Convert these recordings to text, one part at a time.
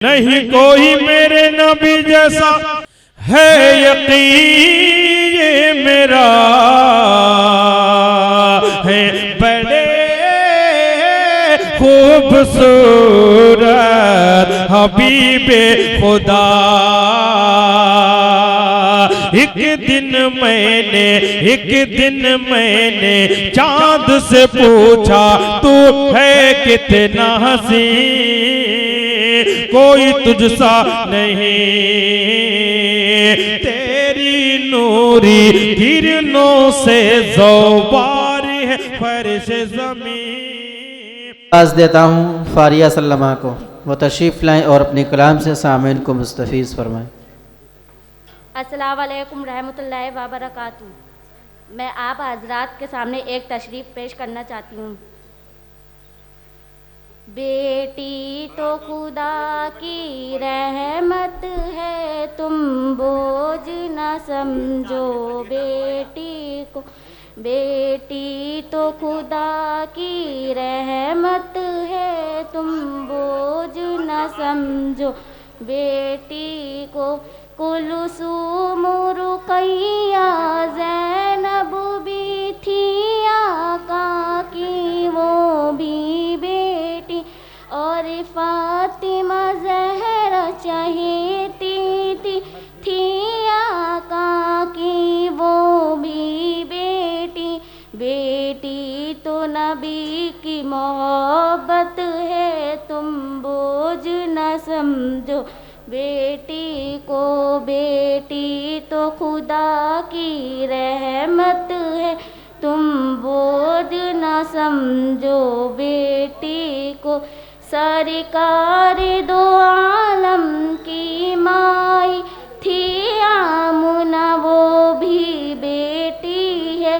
نہیں کوئی میرے نبی جیسا ہے یقین یہ میرا ہے بڑے خوبصورت حبیب خدا۔ ایک دن میں نے چاند سے پوچھا تو ہے کتنا حسین، کوئی تجھ سا نہیں، تیری نوری کرنوں سے زوبار ہے فرش زمین۔ آواز دیتا ہوں فاریہ سلمہ کو، وہ تشریف لائیں اور اپنے کلام سے سامعین کو مستفیض فرمائیں۔ السلام علیکم رحمۃ اللہ وبرکاتہ۔ میں آپ حضرات کے سامنے ایک تشریف پیش کرنا چاہتی ہوں۔ بیٹی تو خدا کی رحمت ہے، تم بوجھ نہ سمجھو بیٹی کو۔ بیٹی تو خدا کی رحمت ہے، تم بوجھ نہ سمجھو بیٹی کو۔ کلثوم رقیہ زینب بھی تھی آقا کی وہ بھی بیٹی، اور فاطمہ زہرا چہیتی تھی آقا کی وہ بھی بیٹی۔ بیٹی تو نبی کی محبت ہے، تم بوجھ نہ سمجھو بیٹی کو۔ بیٹی تو خدا کی رحمت ہے، تم بوجھ نہ سمجھو بیٹی کو۔ سرکار دو عالم کی مائی تھی آمنہ وہ بھی بیٹی ہے،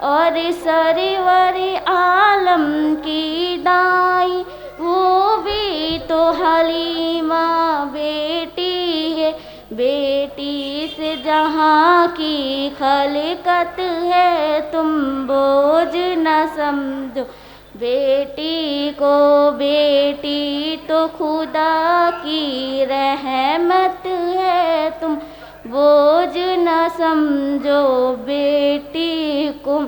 اور سرور عالم کی دائی وہ بھی تو حلیمہ بیٹی ہے۔ بیٹی سے جہاں کی خلقت ہے، تم بوجھ نہ سمجھو بیٹی کو۔ بیٹی تو خدا کی رحمت ہے، تم بوجھ نہ سمجھو بیٹی کو۔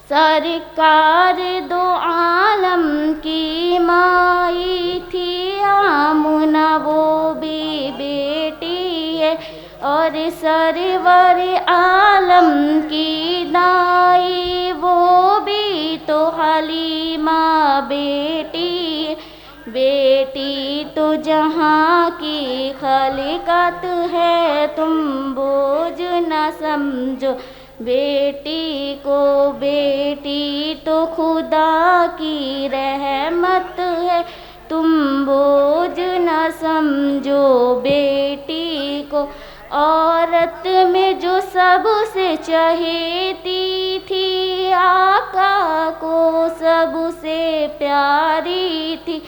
سرکار دو عالم کی مائی تھی آمنہ وہ بھی بیٹی ہے، اور سرور عالم کی دائی وہ بھی تو حلیمہ بیٹی ہے۔ بیٹی تو جہاں کی خلقت ہے، تم بوجھ نہ سمجھو بیٹی کو۔ بیٹی تو خدا کی رحمت ہے، تم بوجھ نہ سمجھو بیٹی کو۔ عورت میں جو سب سے چہیتی تھی آقا کو، سب سے پیاری تھی۔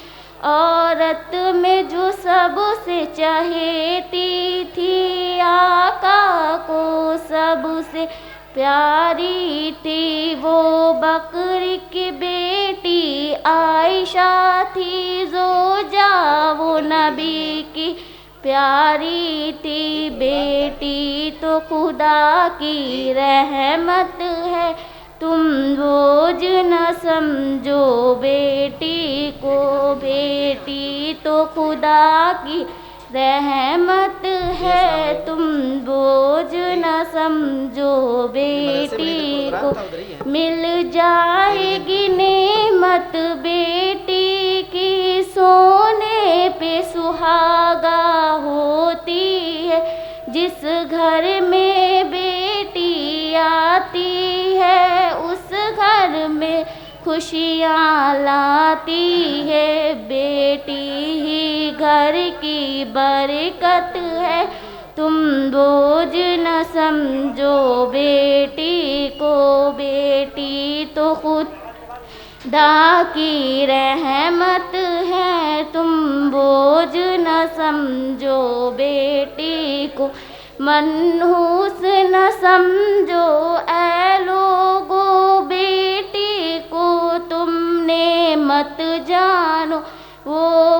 عورت میں جو سب سے چہیتی تھی آقا کو، سب سے پیاری تھی، وہ بکر کی بیٹی عائشہ تھی زوجہ وہ نبی کی پیاری تھی۔ بیٹی تو خدا کی رحمت ہے، تم بوجھ نہ سمجھو بیٹی کو۔ بیٹی تو خدا کی رحمت ہے، تم بوجھ نہ سمجھو بیٹی کو۔ مل جائے گی نعمت بیٹی کی، سونے پہ سہاگا ہوتی ہے۔ جس گھر میں بیٹی آتی ہے، اس گھر میں خوشیاں لاتی ہے۔ بیٹی ہی گھر کی برکت ہے، تم بوجھ نہ سمجھو بیٹی کو۔ بیٹی تو خدا کی رحمت ہے، تم بوجھ نہ سمجھو بیٹی کو۔ منحوس نہ سمجھو اے لوگو بیٹی کو، تم نے مت جانو وہ